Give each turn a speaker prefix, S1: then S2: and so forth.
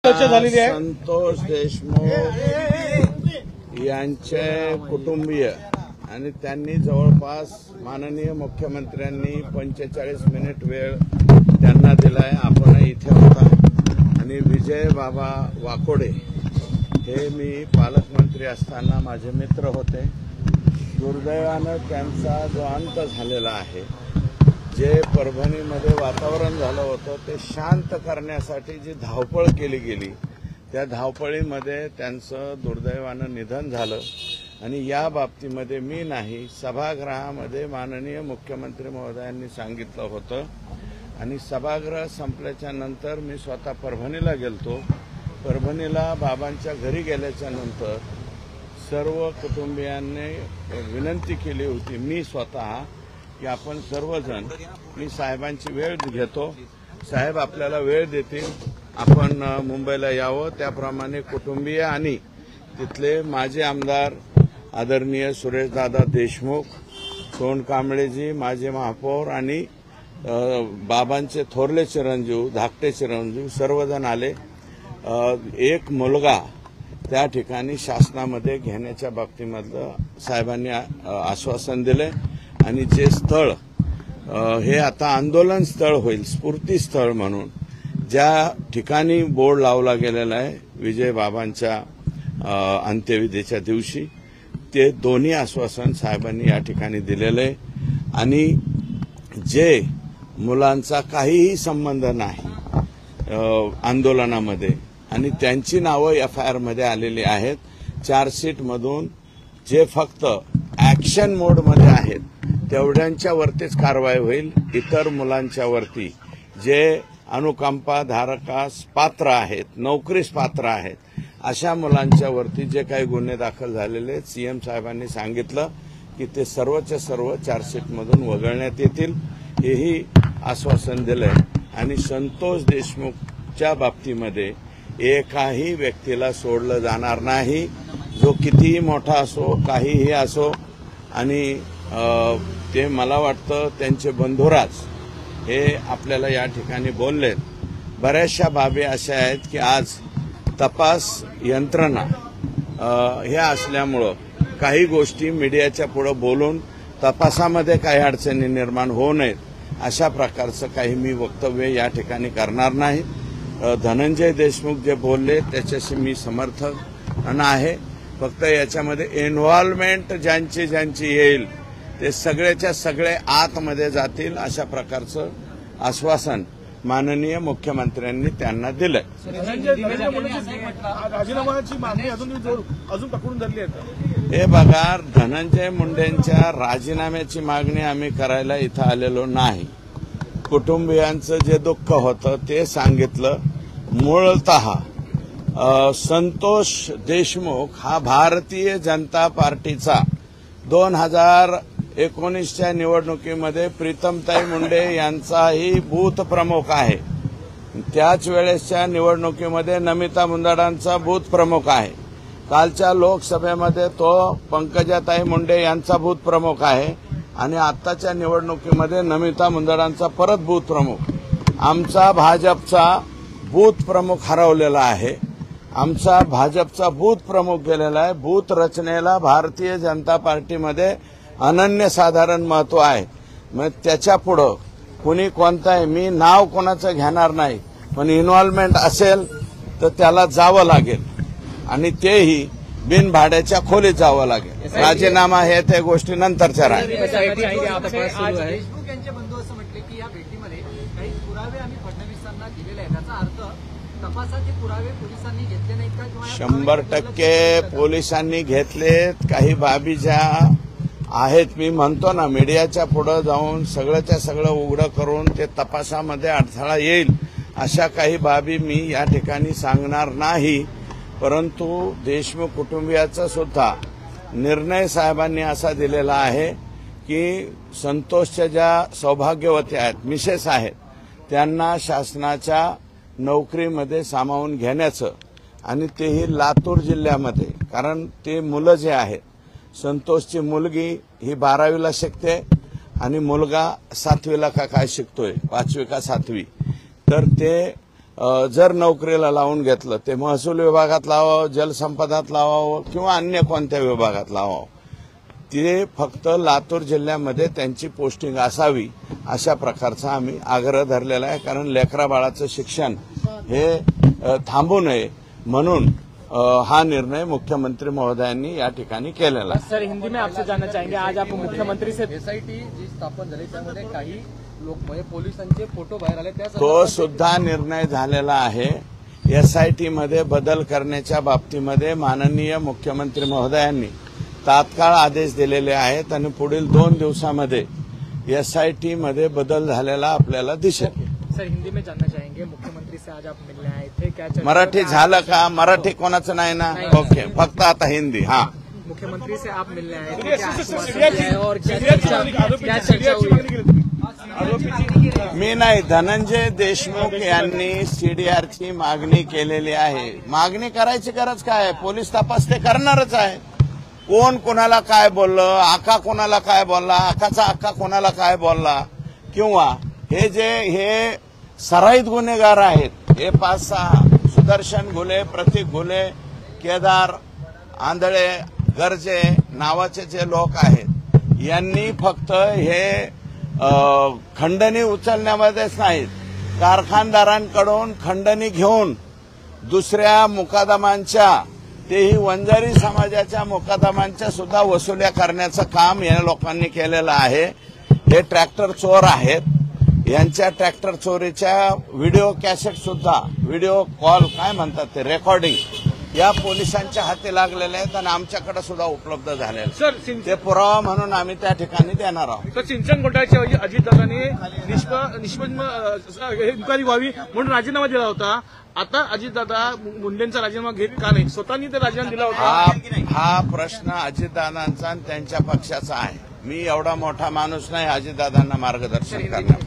S1: संतोष देशमुख यांचे कुटुंबीय आणि त्यांनी जवळपास माननीय मुख्यमंत्र्यांनी 45 मिनिट वेळ त्यांना दिलाय. आपण इथे होता आणि विजय बाबा वाकोडे हे मी पालकमंत्री असताना माझे मित्र होते. दुर्दैवानं त्यांचा जो अंत झालेला आहे, जे परभणीमध्ये वातावरण झालं होतं ते शांत करण्यासाठी जी धावपळ केली गेली, त्या धावपळीमध्ये त्यांचं दुर्दैवानं निधन झालं. आणि या बाबतीमध्ये मी नाही, सभागृहामध्ये माननीय मुख्यमंत्री महोदयांनी सांगितलं होतं आणि सभागृह संपल्याच्या नंतर मी स्वतः परभणीला गेलतो. परभणीला बाबांच्या घरी गेल्याच्या नंतर सर्व कुटुंबियांनी विनंती केली होती, मी स्वतः, की आपण सर्वजण, मी साहेबांची वेळ घेतो, साहेब आपल्याला वेळ देतील, आपण मुंबईला यावं. त्याप्रमाणे कुटुंबीय आणि तिथले माजी आमदार आदरणीय सुरेशदादा देशमुख, सोन कांबळेजी, माजी महापौर आणि बाबांचे थोरले चिरंजीव, धाकटे चिरंजीव सर्वजण आले. एक मुलगा त्या ठिकाणी शासनामध्ये घेण्याच्या बाबतीमधलं साहेबांनी आश्वासन दिले आणि जे स्थळ हे आता आंदोलन स्थळ होईल, स्फूर्ती स्थळ म्हणून ज्या ठिकाणी बोर्ड लावला गेलेला आहे विजय बाबांच्या अंत्यविधीच्या दिवशी, ते दोन्ही आश्वासन साहेबांनी या ठिकाणी दिलेले आहे. आणि जे मुलांचा काहीही संबंध नाही आंदोलनामध्ये आणि त्यांची नावं FIR मध्ये आलेली आहेत, चार्जशीटमधून जे फक्त ऍक्शन मोडमध्ये आहेत तेवढ्यांच्या वरतीच कारवाई होईल. इतर मुलांच्या वरती जे अनुकंपा धारकास पात्र आहेत, नोकरीस पात्र आहेत, अशा मुलांच्या वरती जे काही गुन्हे दाखल झालेले आहेत, सीएम साहेबांनी सांगितलं की ते सर्वच्या सर्व चार्जशीटमधून वगळण्यात येतील, हेही आश्वासन दिलंय. आणि संतोष देशमुखच्या बाबतीमध्ये एकाही व्यक्तीला सोडलं जाणार नाही, जो कितीही मोठा असो, काहीही असो. आणि ते मला वाटतं त्यांचे बंधुराज हे आपल्याला या ठिकाणी बोललेत. बऱ्याचशा बाबी अशा आहेत की आज तपास यंत्रणा हे असल्यामुळं काही गोष्टी मीडियाच्या पुढे बोलून तपासामध्ये काही अडचणी निर्माण होऊ नयेत अशा प्रकारचं काही मी वक्तव्य या ठिकाणी करणार नाही. धनंजय देशमुख जे बोलले त्याच्याशी मी समर्थन आहे. फक्त याच्यामध्ये इन्व्हॉल्वमेंट ज्यांची येईल ते सगळ्याच्या सगळे आतमध्ये जातील अशा प्रकारचं आश्वासन माननीय मुख्यमंत्र्यांनी त्यांना दिलंय.
S2: राजीनामाची मागणी अजून पकडून धरली आहे.
S1: हे बघा, धनंजय मुंडेंच्या राजीनाम्याची मागणी आम्ही करायला इथं आलेलो नाही. कुटुंबियांचं जे दुःख होतं ते सांगितलं. मूळतः संतोष देशमुख हा भारतीय जनता पार्टीचा 2019च्या निवडणुकीमध्ये प्रीतमताई मुंडे यांचाही बूथ प्रमुख आहे. त्याच वेळेसच्या निवडणुकीमध्ये नमिता मुंदडांचा बूथ प्रमुख आहे. कालच्या लोकसभेमध्ये तो पंकजाताई मुंडे यांचा बूथ प्रमुख आहे आणि आत्ताच्या निवडणुकीमध्ये नमिता मुंदडांचा परत बूथ प्रमुख. आमचा भाजपचा बूथ प्रमुख हरवलेला आहे. आमचा भाजपचा बूथ प्रमुख गेलेला आहे. बूथ रचनेला भारतीय जनता पार्टीमध्ये अनन्यसाधारण महत्व आहे. मग त्याच्या पुढं कुणी कोणताही, मी नाव कोणाचं घेणार नाही, पण इन्व्हॉल्वमेंट असेल तर त्याला जावं लागेल आणि तेही बिनभाड्याच्या खोलीत जावं लागेल. राजीनामा हे त्या गोष्टी नंतरच्या राहील.
S3: देशमुख यांचे बंधू असं म्हटले की या भेटीमध्ये काही पुरावे आम्ही फडणवीसांना दिलेले आहेत, त्याचा अर्थ तपासाचे पुरावे पोलिसांनी घेतले नाहीत का?
S1: 100% पोलिसांनी घेतलेत. काही बाबी ज्या आहेत, मी म्हणतो ना, मीडियाच्या पुढे जाऊन सगळ्याच्या सगळं उघडं करून ते तपासामध्ये अडथळा येईल अशा काही बाबी मी या ठिकाणी सांगणार नाही. परंतु देशमुख कुटुंबियाचा सुद्धा निर्णय साहेबांनी असा दिलेला आहे की संतोषच्या ज्या सौभाग्यवती आहेत, मिसेस आहेत, त्यांना शासनाच्या नोकरीमध्ये सामावून घेण्याचं आणि तेही लातूर जिल्ह्यामध्ये. कारण ते मुलं जे आहेत, संतोषची मुलगी ही 12वीला शिकते आणि मुलगा 7वीला का काय शिकतोय, 5वी का 7वी, तर ते जर नोकरीला लावून घेतलं ते महसूल विभागात लावावं, जलसंपदात लावावं किंवा अन्य कोणत्या विभागात लावावं. ते फक्त लातूर जिल्ह्यामध्ये त्यांची पोस्टिंग असावी अशा प्रकारचा आम्ही आग्रह धरलेला आहे. कारण लेकरा बाळाचं शिक्षण हे थांबू नये म्हणून हा निर्णय मुख्यमंत्री महोदयांनी या ठिकाणी केलेला आहे.
S4: सर, हिंदी में आपसे जानना चाहेंगे, आज आप मुख्यमंत्री से
S3: एसआयटी जी स्थापन झाली त्यामध्ये काही लोक म्हणजे पोलिसांचे फोटो बाहेर आले त्या
S1: तो सुद्धा निर्णय झालेला आहे. एसआयटी मध्ये बदल करण्याच्या बाबतीमध्ये माननीय मुख्यमंत्री महोदयांनी तात्काळ आदेश दिलेले आहेत आणि पुढील 2 दिवसामध्ये एसआयटी मध्ये बदल झालेला आपल्याला दिसेल.
S4: सर, हिंदी में जानना चाहेंगे, मुख्यमंत्री से आज आप मिलने आए थे, क्या चर्चा
S1: मराठी झालं का? मराठी कोणाचं नाही ना? ओके, फक्त आता हिंदी. हा,
S4: मुख्यमंत्री से आप मिलने आए थे, क्या आश्वासन दिया है और क्या चर्चा हुई?
S1: मी नाही, धनंजय देशमुख यांनी सीडीआरची मागणी केलेली आहे. मागणी करायची गरज काय आहे? पोलीस तपास ते करणारच आहे. कोण कोणाला काय बोललं, आका कोणाला काय बोलला, आकाचा आका कोणाला काय बोलला, किंवा हे सराईत गुन्हेगार आहेत, हे 5-6 सुदर्शन घुले, प्रतीक घुले, केदार आंधळे, गर्जे नावाचे जे लोक आहेत, यांनी फक्त हे खंडणी उचलण्यामध्येच नाहीत, कारखानदारांकडून खंडणी घेऊन दुसऱ्या मुकादमांच्या, तेही वंजारी समाजाच्या मुकादमांच्या सुद्धा वसुल्या करण्याचं काम या लोकांनी केलेलं आहे. हे ट्रॅक्टर चोर आहेत. यांच्या ट्रॅक्टर चोरीच्या व्हिडिओ कॅसेट सुद्धा, व्हिडिओ कॉल काय म्हणतात ते, रेकॉर्डिंग या पोलिसांच्या हाती लागलेले आहेत आणि आमच्याकडे सुद्धा उपलब्ध झालेले आहेत.
S2: सर,
S1: ते पुरावा म्हणून आम्ही त्या ठिकाणी देणार आहोत.
S2: तर सिंचन घोटाळ्याच्या ऐवजी अजितदादांनी इन्क्वायरी व्हावी म्हणून राजीनामा दिला होता. आता अजितदादा मुंडेंचा राजीनामा घेत का नाही? स्वतःनी ते राजीनामा दिला होता.
S1: हा प्रश्न अजितदादांचा आणि त्यांच्या पक्षाचा आहे. मी एवढा मोठा माणूस नाही अजितदादांना मार्गदर्शन करणार.